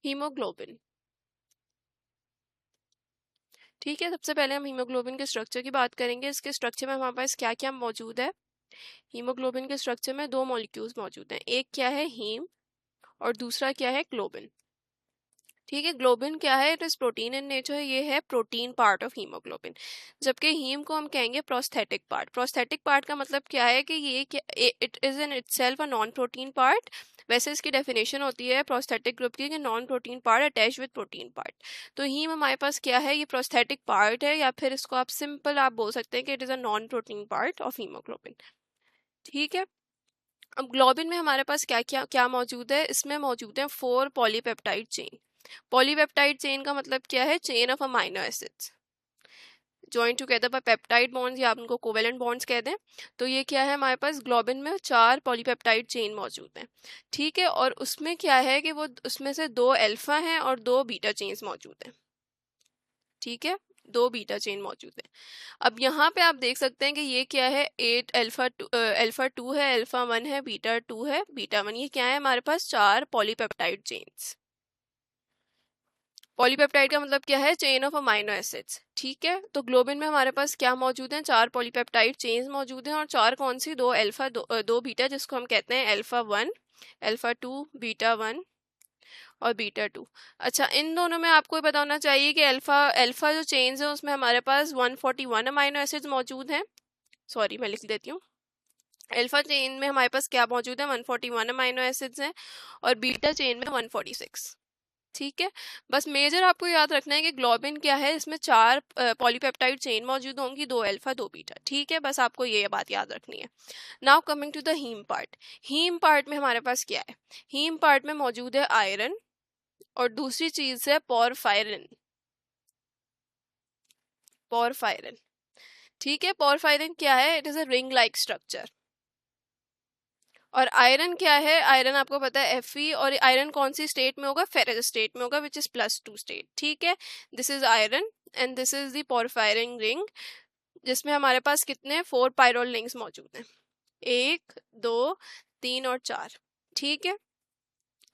Haemoglobin. ठीक है, सबसे पहले हम हीमोग्लोबिन के स्ट्रक्चर की बात करेंगे। इसके स्ट्रक्चर में हमारे पास क्या क्या मौजूद है। हीमोग्लोबिन के स्ट्रक्चर में दो मॉलिक्यूल्स मौजूद हैं, एक क्या है हीम और दूसरा क्या है ग्लोबिन। ठीक है, ग्लोबिन क्या है, it is protein in nature, ये है प्रोटीन पार्ट ऑफ हीमोग्लोबिन। जबकि हीम को हम कहेंगे प्रोस्थेटिक पार्ट। प्रोस्थेटिक पार्ट का मतलब क्या है कि ये it is in itself a non protein part. वैसे इसकी डेफिनेशन होती है प्रोस्थेटिक ग्रुप की कि non protein part attach with protein part. तो हीम हमारे पास क्या है, ये प्रोस्थेटिक पार्ट है, या फिर इसको आप सिंपल आप बोल सकते हैं कि it is a non protein part of haemoglobin. ठीक है, अब ग्लोबिन में हमारे पास क्या क्या क्या मौजूद है। इसमें मौजूद है 4 पॉलीपेप्टाइड चेन। पॉलीपेप्टाइड चेन का मतलब क्या है, chain of amino acids join together by peptide bonds, या आप उनको कोवेलेंट बॉन्ड्स कहते हैं। तो ये क्या है, हमारे पास ग्लोबिन में 4 पॉलीपेप्टाइड चेन मौजूद हैं। ठीक है, और उसमें क्या है कि वो उसमें से 2 अल्फा हैं और 2 बीटा चेन्स मौजूद हैं। ठीक है, 2 बीटा चेन मौजूद है। अब यहाँ पे आप देख सकते हैं कि ये क्या है, 8 अल्फा 2 है, अल्फा 1 है, बीटा 2 है, बीटा 1। ये क्या है, हमारे पास 4 पॉलीपेप्टाइड चेन्स। पॉलीपेप्टाइड का मतलब क्या है, चेन ऑफ अमाइनो एसिड्स। ठीक है, तो ग्लोबिन में हमारे पास क्या मौजूद है, 4 पॉलीपेप्टाइड चेन्स मौजूद हैं, और 4 कौन सी, 2 अल्फा 2 बीटा, जिसको हम कहते हैं अल्फा 1, अल्फा 2, बीटा 1 और बीटा 2। अच्छा, इन दोनों में आपको ये पता होना चाहिए कि अल्फा अल्फा जो चेन्स है उसमें हमारे पास 141 अमाइनो एसिड्स मौजूद हैं। सॉरी, मैं लिख देती हूँ। अल्फा चेन में हमारे पास क्या मौजूद है, 141 अमाइनो एसिड्स हैं, और बीटा चेन में 146। ठीक है, बस मेजर आपको याद रखना है कि ग्लोबिन क्या है, इसमें 4 पॉलीपेप्टाइड चेन मौजूद होंगी, 2 अल्फा 2 बीटा। ठीक है, बस आपको ये बात याद रखनी है। Now coming to the haem part. Haem part में हमारे पास क्या है, हीम पार्ट में मौजूद है आयरन और दूसरी चीज है पोरफायरिन। पोरफायरिन, ठीक है, पोरफायरिन क्या है, it is a ring like structure. और आयरन क्या है, आयरन आपको पता है Fe, और आयरन कौन सी स्टेट में होगा, फेरस स्टेट में होगा, विच इज +2 स्टेट। ठीक है, this is iron and this is the porphyrin ring, जिसमें हमारे पास कितने 4 पायरोल लिंक्स मौजूद हैं, 1 2 3 और 4। ठीक है,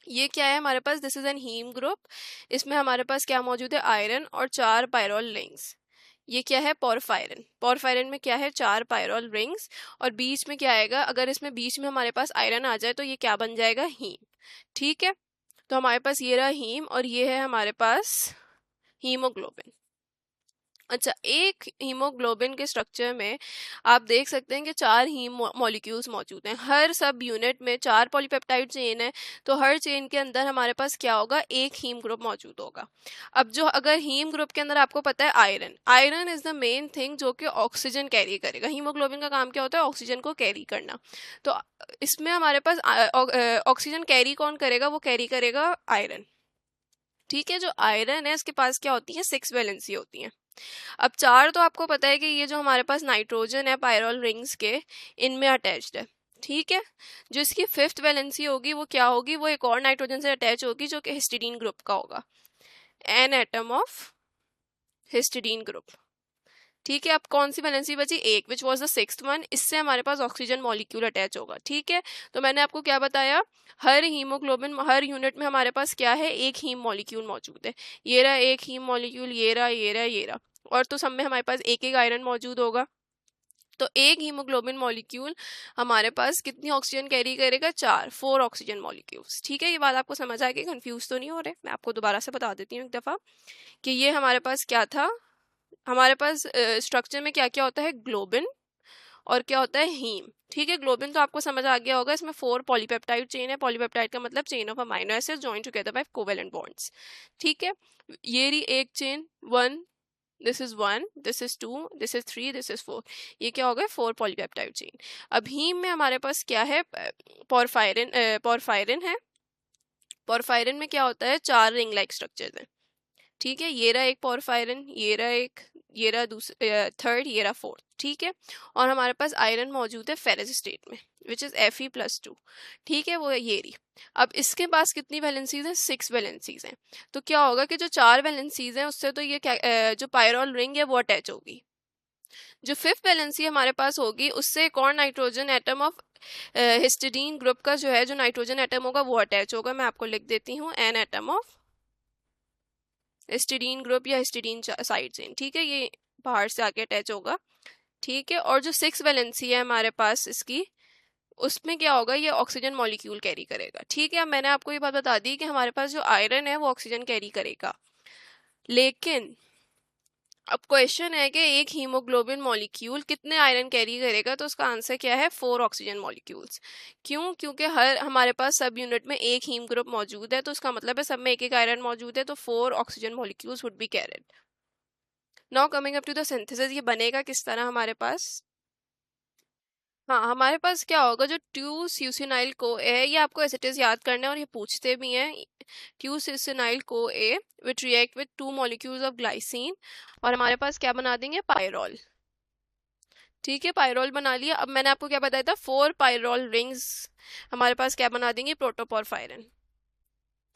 ये क्या है हमारे पास, this is an haem group. इसमें हमारे पास क्या मौजूद है, आयरन और 4 पायरोल लिंक्स। ये क्या है, पोरफायरिन। पोरफायरिन में क्या है, 4 पायरोल रिंग्स, और बीच में क्या आएगा, अगर इसमें बीच में हमारे पास आयरन आ जाए तो ये क्या बन जाएगा, हीम। ठीक है, तो हमारे पास ये रहा हीम, और ये है हमारे पास हीमोग्लोबिन। अच्छा, एक हीमोग्लोबिन के स्ट्रक्चर में आप देख सकते हैं कि 4 हीम मॉलिक्यूल्स मौजूद हैं। हर सब यूनिट में 4 पॉलीपेप्टाइड चेन है, तो हर चेन के अंदर हमारे पास क्या होगा, एक हीम ग्रुप मौजूद होगा। अब जो अगर हीम ग्रुप के अंदर आपको पता है iron, iron is the main thing जो कि ऑक्सीजन कैरी करेगा। हीमोग्लोबिन का काम क्या होता है, ऑक्सीजन को कैरी करना। तो इसमें हमारे पास ऑक्सीजन कैरी कौन करेगा, वो कैरी करेगा आयरन। ठीक है, जो आयरन है इसके पास क्या होती है, 6 वैलेंसी होती है। अब 4 तो आपको पता है कि ये जो हमारे पास नाइट्रोजन है पायरोल रिंग्स के, इनमें अटैच्ड है। ठीक है, जो इसकी 5th वैलेंसी होगी वो क्या होगी, वो एक और नाइट्रोजन से अटैच होगी जो कि हिस्टिडीन ग्रुप का होगा, an atom of histidine group. ठीक है, अब कौन सी वैलेंसी बची, एक, which was the 6th one. इससे हमारे पास ऑक्सीजन मॉलिक्यूल अटैच होगा। ठीक है, तो मैंने आपको क्या बताया, हर हीमोग्लोबिन हर यूनिट में हमारे पास क्या है, एक हीम मॉलिक्यूल मौजूद है। ये रहा एक हीम मॉलिक्यूल, ये रहा ये रहा ये रहा, और तो सब में हमारे पास एक एक आयरन मौजूद होगा। तो एक हीमोग्लोबिन मॉलिक्यूल हमारे पास कितनी ऑक्सीजन कैरी करेगा, 4 ऑक्सीजन मॉलिक्यूल्स। ठीक है, ये बात आपको समझ आ गई, कंफ्यूज तो नहीं हो रहे। मैं आपको दोबारा से बता देती हूँ एक दफ़ा कि ये हमारे पास क्या था, हमारे पास स्ट्रक्चर में क्या क्या होता है, ग्लोबिन और क्या होता है, हीम। ठीक है, ग्लोबिन तो आपको समझ आ गया होगा, इसमें 4 पॉलीपेप्टाइड चेन है। पॉलीपेप्टाइड का मतलब chain of amino acids join together by covalent bonds. ठीक है, ये रही एक chain 1, this is 1, this is 2, this is 3, this is 4। ये क्या हो गया, 4 पॉलीपेप्टाइड चेन। अब हीम में हमारे पास क्या है, पोरफायरिन है। पोरफायरिन में क्या होता है, 4 रिंग लाइक स्ट्रक्चर्स हैं। ठीक है, ये रहा एक पोरफायरिन, ये रहा एक, ये रहा दूसरा 3rd, ये रहा 4th। ठीक है, और हमारे पास आयरन मौजूद है फेरस स्टेट में, विच इज Fe+2। ठीक है, वो ये रही। अब इसके पास कितनी वैलेंसीज हैं, 6 वैलेंसीज हैं। तो क्या होगा कि जो 4 वैलेंसीज हैं उससे तो ये जो पायरोल रिंग है वो अटैच होगी। जो 5th वैलेंसी हमारे पास होगी उससे एक और nitrogen atom of histidine group का जो है, जो नाइट्रोजन एटम होगा वो अटैच होगा। मैं आपको लिख देती हूँ, an atom of histidine group या हिस्टिडीन साइड चेन, ठीक है, ये बाहर से आके अटैच होगा, ठीक है। और जो 6 वैलेंसी है हमारे पास इसकी, उसमें क्या होगा, ये ऑक्सीजन मॉलिक्यूल कैरी करेगा, ठीक है। अब मैंने आपको ये बात बता दी कि हमारे पास जो आयरन है वो ऑक्सीजन कैरी करेगा, लेकिन अब क्वेश्चन है कि एक हीमोग्लोबिन मॉलिक्यूल कितने आयरन कैरी करेगा, तो उसका आंसर क्या है, 4 ऑक्सीजन मॉलिक्यूल्स। क्यों? क्योंकि हर हमारे पास सब यूनिट में एक हीम ग्रुप मौजूद है, तो उसका मतलब है सब में एक एक आयरन मौजूद है, तो 4 oxygen molecules would be carried. Now coming up to the synthesis, ये बनेगा किस तरह हमारे पास। हाँ, हमारे पास क्या होगा, जो ट्यू स्यूसिनाइल को है, ये आपको एसिटिस याद करना है और ये पूछते भी हैं। Two succinyl CoA which react with 2 molecules of glycine, और हमारे पास क्या बना देंगे, पायरोल, ठीक है। पायरोल बना लिया। अब मैंने आपको क्या बताया था, 4 पायरोल रिंग्स हमारे पास क्या बना देंगे, प्रोटोपोरफायरिन।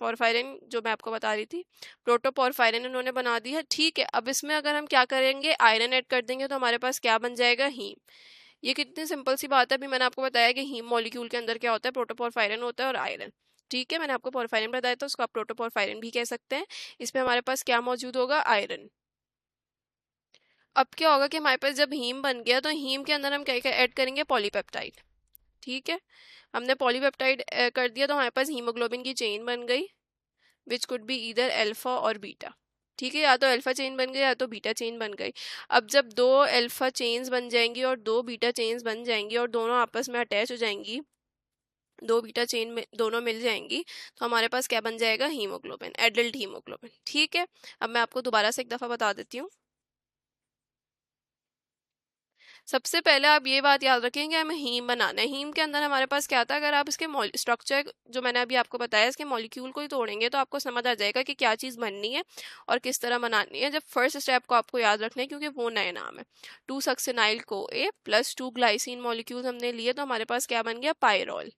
पोरफायरिन जो मैं आपको बता रही थी, प्रोटोपोरफायरिन इन्होंने बना दिया, ठीक है। अब इसमें अगर हम क्या करेंगे, आयरन ऐड कर देंगे, तो हमारे पास क्या बन जाएगा, हीम। ये कितनी सिंपल सी बात है, अभी मैंने आपको बताया कि हीम मॉलिक्यूल के अंदर क्या होता है, प्रोटोपोरफायरिन होता है और आयरन, ठीक है। मैंने आपको पोरफायरिन बताया था, उसको आप प्रोटोपोरफायरिन भी कह सकते हैं। इसमें हमारे पास क्या मौजूद होगा, आयरन। अब क्या होगा कि हमारे पास जब हीम बन गया, तो हीम के अंदर हम क्या क्या ऐड करेंगे, पॉलीपेप्टाइड, ठीक है। हमने पॉलीपेप्टाइड कर दिया, तो हमारे पास हीमोग्लोबिन की चेन बन गई, which could be either alpha और बीटा, ठीक है। या तो अल्फा चेन बन गई या तो बीटा चेन बन गई। अब जब 2 अल्फा चेन्स बन जाएंगी और 2 बीटा चेन्स बन जाएंगी और दोनों आपस में अटैच हो जाएंगी, 2 बीटा चेन में दोनों मिल जाएंगी, तो हमारे पास क्या बन जाएगा, हीमोग्लोबिन, एडल्ट हीमोग्लोबिन, ठीक है। अब मैं आपको दोबारा से एक दफ़ा बता देती हूँ। सबसे पहले आप ये बात याद रखेंगे, हमें हीम बनाना है। हीम के अंदर हमारे पास क्या था, अगर आप इसके स्ट्रक्चर जो मैंने अभी आपको बताया, इसके मॉलिक्यूल को ही तोड़ेंगे तो आपको समझ आ जाएगा कि क्या चीज़ बननी है और किस तरह बनानी है। जब फर्स्ट स्टेप को आपको याद रखना है, क्योंकि वो नए नाम है। 2 सक्सिनाइल को ए प्लस 2 ग्लाइसिन मॉलिक्यूल हमने लिए, तो हमारे पास क्या बन गया, पायरोल,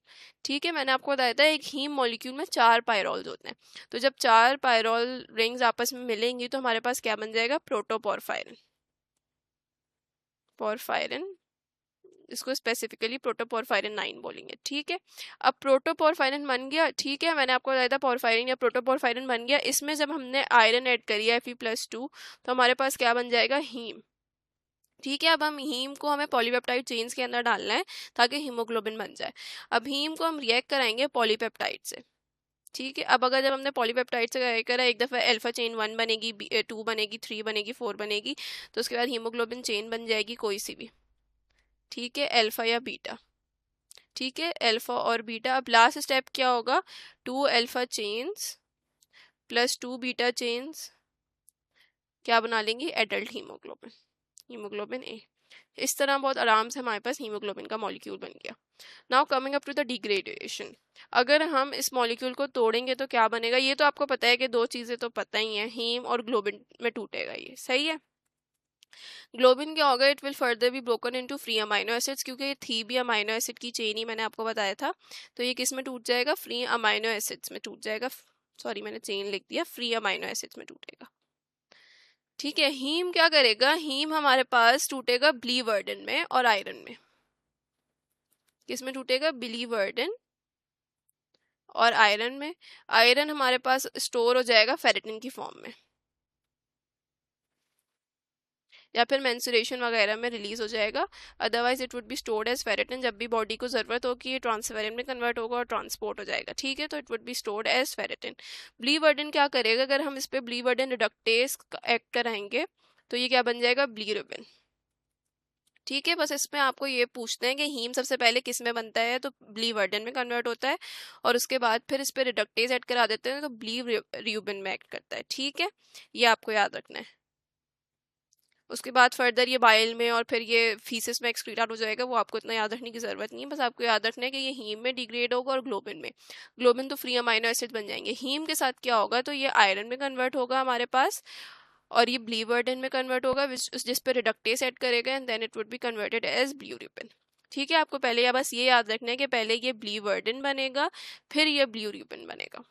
ठीक है। मैंने आपको बताया था एक हीम मॉलिक्यूल में 4 पायरोल्स होते हैं, तो जब 4 पायरोल रिंग्स आपस में मिलेंगी तो हमारे पास क्या बन जाएगा, प्रोटोपोरफायरिन, पोरफायरिन, इसको स्पेसिफिकली प्रोटोपोरफायरिन 9 बोलेंगे, ठीक है। अब प्रोटोपोरफायरिन बन गया, ठीक है। मैंने आपको बताया था पोरफायरिन या प्रोटोपोरफायरिन बन गया। इसमें जब हमने आयरन ऐड करी है Fe+2, तो हमारे पास क्या बन जाएगा, हीम, ठीक है। अब हम हीम को हमें पॉलीपेप्टाइड चेन्स के अंदर डालना है ताकि हीमोग्लोबिन बन जाए। अब हीम को हम रिएक्ट कराएंगे पॉलीपेप्टाइड से, ठीक है। अब अगर जब हमने पॉलीपेप्टाइड से रिएक्ट करा, एक दफ़ा अल्फा चेन 1 बनेगी, 2 बनेगी, 3 बनेगी, 4 बनेगी, तो उसके बाद हीमोग्लोबिन चेन बन जाएगी कोई सी भी, ठीक है, अल्फा या बीटा, ठीक है, अल्फा और बीटा। अब लास्ट स्टेप क्या होगा, 2 alpha chains plus 2 beta chains क्या बना लेंगे, एडल्ट हीमोग्लोबिन, हीमोग्लोबिन ए। इस तरह बहुत आराम से हमारे पास हीमोग्लोबिन का मॉलिक्यूल बन गया। Now coming up to the degradation, अगर हम इस मॉलिक्यूल को तोड़ेंगे तो क्या बनेगा, ये तो आपको पता है कि 2 चीज़ें तो पता ही हैं, हीम और ग्लोबिन में टूटेगा, ये सही है। ग्लोबिन क्या होगा, it will further be broken into free amino acids, क्योंकि ये थी भी अमाइनो एसिड की चेन ही मैंने आपको बताया था, तो ये किस में टूट जाएगा, फ्री अमाइनो एसिड्स में टूट जाएगा। सॉरी, मैंने चेन लिख दिया, फ्री अमाइनो एसिड्स में टूटेगा, ठीक है। हीम क्या करेगा, हीम हमारे पास टूटेगा बिलीवर्डिन में और आयरन में। किस में टूटेगा, बिलीवर्डिन और आयरन में। आयरन हमारे पास स्टोर हो जाएगा फेरेटिन की फॉर्म में, या फिर मेंसुरेशन वगैरह में रिलीज हो जाएगा। Otherwise it would be stored as ferritin, जब भी बॉडी को ज़रूरत होगी ये ट्रांसफेरिन में कन्वर्ट होगा और ट्रांसपोर्ट हो जाएगा, ठीक है। तो it would be stored as ferritin. Biliverdin क्या करेगा, अगर हम इस पर ब्लीवर्डिन रिडक्टेस एक्ट कराएंगे तो ये क्या बन जाएगा, ब्लीरुबिन, ठीक है। बस इसमें आपको ये पूछते हैं कि हीम सबसे पहले किस में बनता है, तो ब्लीवर्डिन में कन्वर्ट होता है, और उसके बाद फिर इस पर रिडक्टेस ऐड करा देते हैं तो ब्लीरुबिन में एक्ट करता है, ठीक है। ये आपको याद रखना है। उसके बाद फर्दर ये बाइल में और फिर ये फीसिस में एक्सक्रीट आउट हो जाएगा, वो आपको इतना याद रखने की ज़रूरत नहीं है। बस आपको याद रखना है कि ये हीम में डिग्रेड होगा और ग्लोबिन में। ग्लोबिन तो फ्री अमाइनो एसिड बन जाएंगे। हीम के साथ क्या होगा, तो ये आयरन में कन्वर्ट होगा हमारे पास, और ये ब्लीवर्डिन में कन्वर्ट होगा जिस पे रिडक्टेस ऐड करेगा, and then it would be converted as bilirubin, ठीक है। आपको पहले या बस ये याद रखना है कि पहले ये ब्लीवर्डिन बनेगा फिर ये ब्ल्यूरिबिन बनेगा,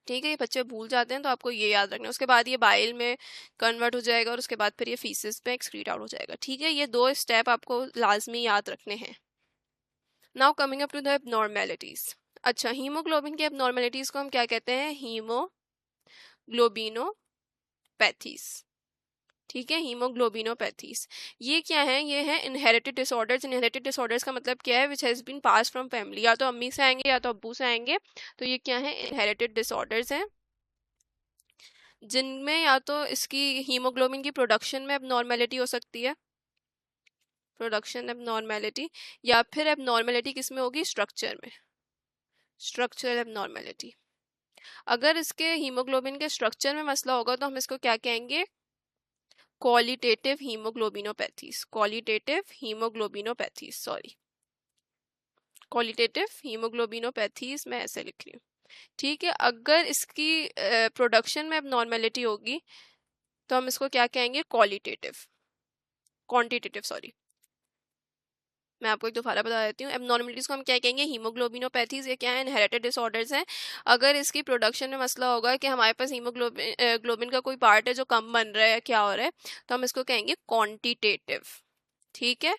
ठीक है। ये बच्चे भूल जाते हैं, तो आपको ये याद रखना है। उसके बाद ये बाइल में कन्वर्ट हो जाएगा और उसके बाद फिर ये फीसिस में एक्सक्रीट आउट हो जाएगा, ठीक है। ये 2 स्टेप आपको लाजमी याद रखने हैं। Now coming up to the abnormalities. अच्छा, हीमोग्लोबिन की एबनॉर्मेलिटीज को हम क्या कहते हैं, हीमोग्लोबिनो हीमोग्लोबिनोपैथीज। ठीक है, हीमोग्लोबिनोपैथीज। ये क्या है? ये है इनहेरिटेड डिसऑर्डर्स। इनहेरिटेड डिसऑर्डर्स का मतलब क्या है? Which has been pass from family, या तो अम्मी से आएंगे या तो अब्बू से आएंगे। तो ये क्या है? इनहेरिटेड डिसऑर्डर्स हैं, जिनमें या तो इसकी हीमोग्लोबिन की प्रोडक्शन में एबनॉर्मेलिटी हो सकती है, प्रोडक्शन एबनॉर्मेलिटी, या फिर एबनॉर्मेलिटी किस में होगी? स्ट्रक्चर में, स्ट्रक्चरल एबनॉर्मेलिटी। अगर इसके हीमोग्लोबिन के स्ट्रक्चर में मसला होगा तो हम इसको क्या कहेंगे? Qualitative haemoglobinopathies. Qualitative haemoglobinopathies, sorry, qualitative haemoglobinopathies मैं ऐसे लिख रही हूँ। ठीक है, अगर इसकी प्रोडक्शन में एबनॉर्मेलिटी होगी तो हम इसको क्या कहेंगे? Qualitative, quantitative sorry. मैं आपको एक दोबारा बता देती हूँ। एबनॉर्मलिटीज को हम क्या कहेंगे? हीमोग्लोबिनोपैथीज। ये क्या है? इनहेरिटेड डिसऑर्डर्स हैं। अगर इसकी प्रोडक्शन में मसला होगा कि हमारे पास हीमोग्लोबिन ग्लोबिन का कोई पार्ट है जो कम बन रहा है, क्या हो रहा है, तो हम इसको कहेंगे क्वांटिटेटिव। ठीक है,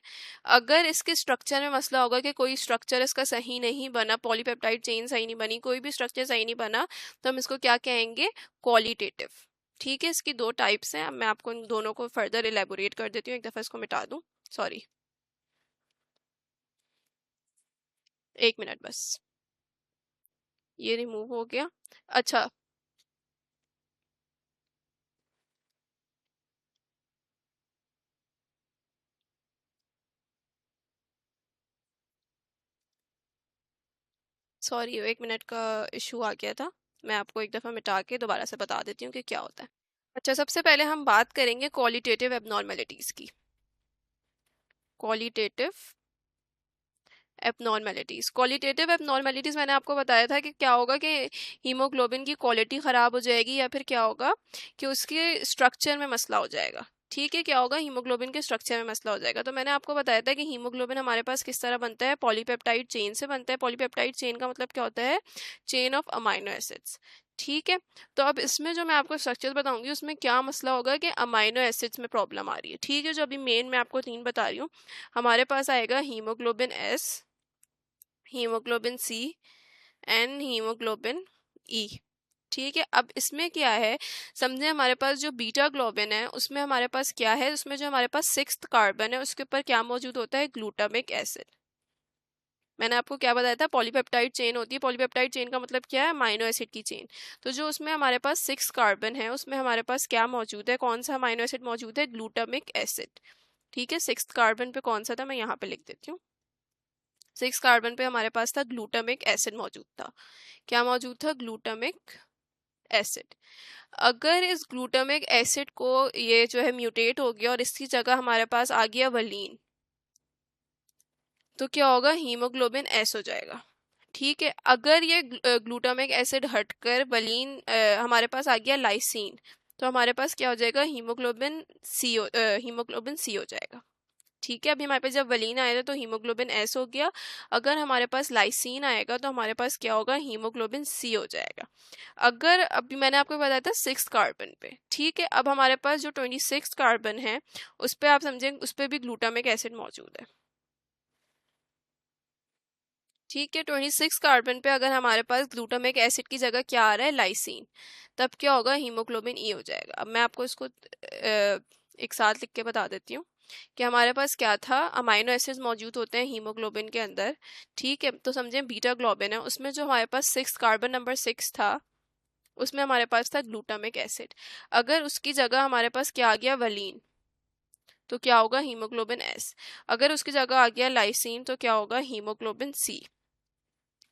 अगर इसके स्ट्रक्चर में मसला होगा कि कोई स्ट्रक्चर इसका सही नहीं बना, पॉलीपेप्टाइड चेन सही नहीं बनी, कोई भी स्ट्रक्चर सही नहीं बना, तो हम इसको क्या कहेंगे? क्वालिटेटिव। ठीक है, इसकी दो टाइप्स हैं। अब मैं आपको इन दोनों को फर्दर इलेबोरेट कर देती हूँ। एक दफ़ा इसको मिटा दूँ, सॉरी, एक मिनट बस, ये रिमूव हो गया। अच्छा, सॉरी, एक मिनट का इशू आ गया था। मैं आपको एक दफ़ा मिटा के दोबारा से बता देती हूँ कि क्या होता है। अच्छा, सबसे पहले हम बात करेंगे क्वालिटेटिव एबनॉर्मेलिटीज़ की। क्वालिटेटिव एबनॉर्मेलिटीज़, क्वालिटेटिव एबनॉर्मेलिटीज़ मैंने आपको बताया था कि क्या होगा कि हीमोग्लोबिन की क्वालिटी ख़राब हो जाएगी, या फिर क्या होगा कि उसके स्ट्रक्चर में मसला हो जाएगा। ठीक है, क्या होगा? हीमोग्लोबिन के स्ट्रक्चर में मसला हो जाएगा। तो मैंने आपको बताया था कि हीमोग्लोबिन हमारे पास किस तरह बनता है? पॉलीपेप्टाइड चेन से बनता है। पॉलीपेप्टाइड चेन का मतलब क्या होता है? Chain of amino acids. ठीक है, तो अब इसमें जो मैं आपको स्ट्रक्चर बताऊंगी उसमें क्या मसला होगा कि अमाइनो एसिड्स में प्रॉब्लम आ रही है। ठीक है, जो अभी मेन मैं आपको 3 बता रही हूँ, हमारे पास आएगा haemoglobin S, haemoglobin C and haemoglobin E. ठीक है, अब इसमें क्या है? समझे, हमारे पास जो बीटा ग्लोबिन है उसमें हमारे पास क्या है? उसमें जो हमारे पास 6th कार्बन है उसके ऊपर क्या मौजूद होता है? Glutamic acid. मैंने आपको क्या बताया था? पॉलीपेप्टाइड चेन होती है। पॉलीपेप्टाइड चेन का मतलब क्या है? अमाइनो एसिड की चेन। तो जो उसमें हमारे पास 6 कार्बन है उसमें हमारे पास क्या मौजूद है? कौन सा अमाइनो एसिड मौजूद है? Glutamic acid. ठीक है, 6th कार्बन पे कौन सा था? मैं यहाँ पे लिख देती हूँ। 6 कार्बन पे हमारे पास था ग्लूटामिक एसिड मौजूद था। क्या मौजूद था? Glutamic acid. अगर इस ग्लूटामिक एसिड को ये जो है म्यूटेट हो गया और इसकी जगह हमारे पास आ गया वलीन, तो क्या होगा? हीमोग्लोबिन एस हो जाएगा। ठीक है, अगर ये ग्लूटामिक एसिड हटकर वलीन हमारे पास आ गया लाइसीन, तो हमारे पास क्या हो जाएगा? हीमोग्लोबिन सी हो जाएगा। ठीक है, अभी हमारे पास जब वलीन आया था तो हीमोग्लोबिन एस हो गया। अगर हमारे पास लाइसीन आएगा तो हमारे पास क्या होगा? हीमोग्लोबिन सी हो जाएगा। अगर अभी मैंने आपको बताया था 6 कार्बन पे, ठीक है, अब हमारे पास जो 26 कार्बन है उस पर आप समझें उस पर भी ग्लूटामिक एसिड मौजूद है। ठीक है, 26 कार्बन पे अगर हमारे पास ग्लूटामिक एसिड की जगह क्या आ रहा है? लाइसीन, तब क्या होगा? हीमोग्लोबिन ई हो जाएगा। अब मैं आपको इसको एक साथ लिख के बता देती हूँ कि हमारे पास क्या था? अमाइनो एसिड्स मौजूद होते हैं हीमोग्लोबिन के अंदर। ठीक है, तो समझें बीटा ग्लोबिन है, उसमें जो हमारे पास 6 कार्बन नंबर 6 था उसमें हमारे पास था ग्लूटामिक एसिड। अगर उसकी जगह हमारे पास क्या आ गया? वलीन, तो क्या होगा? Haemoglobin S. अगर उसकी जगह आ गया लाइसीन तो क्या होगा? Haemoglobin C.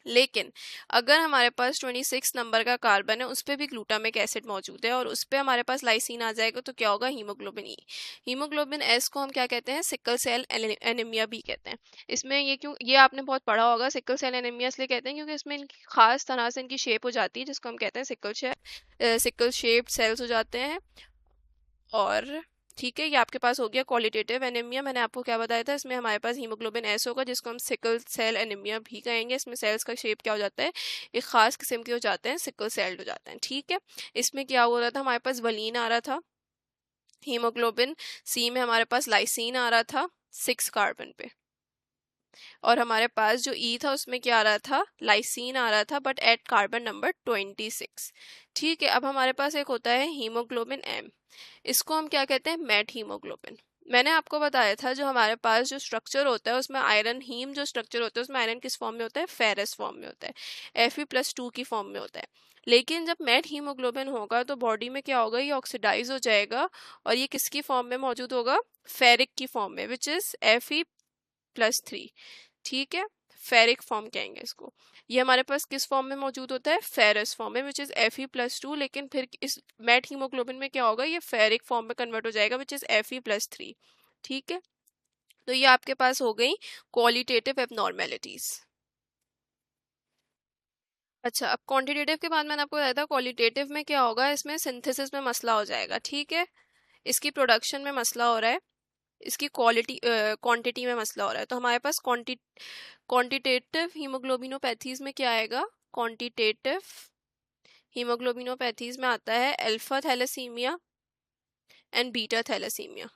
लेकिन अगर हमारे पास 26 नंबर का कार्बन है उस पर भी ग्लूटामिक एसिड मौजूद है और उस पर हमारे पास लाइसीन आ जाएगा तो क्या होगा? हीमोग्लोबिन ई। हीमोग्लोबिन एस को हम क्या कहते हैं? सिकल सेल एनीमिया भी कहते हैं। इसमें ये क्यों, ये आपने बहुत पढ़ा होगा, सिकल सेल एनीमिया इसलिए कहते हैं क्योंकि इसमें इनकी खास तरह से इनकी शेप हो जाती है जिसको हम कहते हैं सिकल शेप्ड सेल्स हो जाते हैं। और ठीक है, ये आपके पास हो गया क्वालिटेटिव एनीमिया। मैंने आपको क्या बताया था? इसमें हमारे पास हीमोग्लोबिन एस होगा जिसको हम सिकल सेल एनीमिया भी कहेंगे। इसमें सेल्स का शेप क्या हो जाता है? एक खास किस्म के हो जाते हैं, सिकल सेल्ड हो जाते हैं। ठीक है, इसमें क्या हो रहा था? हमारे पास वलीन आ रहा था, हीमोग्लोबिन सी में हमारे पास लाइसीन आ रहा था 6 कार्बन पे। और हमारे पास जो ई था उसमें क्या आ रहा था, लाइसीन आ रहा था, बट एट कार्बन नंबर 26। ठीक है, अब हमारे पास एक होता है हीमोग्लोबिन एम, इसको हम क्या कहते हैं, मेट हीमोग्लोबिन। मैंने आपको बताया था जो हमारे पास जो स्ट्रक्चर होता है उसमें आयरन हीम जो स्ट्रक्चर होता है उसमें आयरन किस फॉर्म में होता है, फेरस फॉर्म में होता है, Fe+2 की फॉर्म में होता है। लेकिन जब मेट हीमोग्लोबिन होगा तो बॉडी में क्या होगा, ये ऑक्सीडाइज हो जाएगा और ये किसकी फॉर्म में मौजूद होगा, फेरिक की फॉर्म में, विच इज Fe+3। ठीक है, फेरिक फॉर्म कहेंगे इसको। ये हमारे पास किस फॉर्म में मौजूद होता है, फेरस फॉर्म में, विच इज Fe+2। लेकिन फिर इस मेट हीमोग्लोबिन में क्या होगा, ये फेरिक फॉर्म में कन्वर्ट हो जाएगा, विच इज Fe+3। ठीक है, तो ये आपके पास हो गई क्वालिटेटिव एबनॉर्मेलिटीज। अच्छा, अब क्वांटिटेटिव के बाद मैंने आपको बताया था क्वालिटेटिव में क्या होगा, इसमें सिंथेसिस में मसला हो जाएगा। ठीक है, इसकी प्रोडक्शन में मसला हो रहा है, इसकी क्वांटिटी में मसला हो रहा है। तो हमारे पास क्वांटिटेटिव हीमोग्लोबिनोपैथीज में क्या आएगा, क्वांटिटेटिव हीमोग्लोबिनोपैथीज में आता है alpha thalassaemia and beta thalassaemia.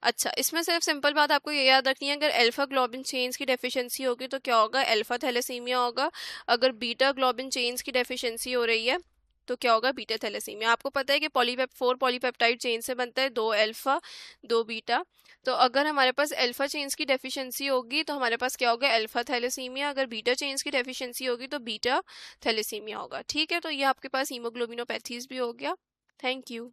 अच्छा, इसमें सिर्फ सिंपल बात आपको ये याद रखनी है, अगर अल्फा ग्लोबिन चेन्स की डेफिशिएंसी होगी तो क्या होगा, अल्फा थैलेसीमिया होगा। अगर बीटा ग्लोबिन चेन्स की डेफिशिएंसी हो रही है तो क्या होगा, बीटा थैलेसीमिया। आपको पता है कि 4 पॉलीपेप्टाइड चेन से बनता है, 2 अल्फा 2 बीटा। तो अगर हमारे पास अल्फा चेन्स की डेफिशिएंसी होगी तो हमारे पास क्या होगा, अल्फा थैलेसीमिया। अगर बीटा चेन्स की डेफिशिएंसी होगी तो बीटा थैलेसीमिया होगा। ठीक है, तो ये आपके पास हीमोग्लोबिनोपैथीज भी हो गया। Thank you.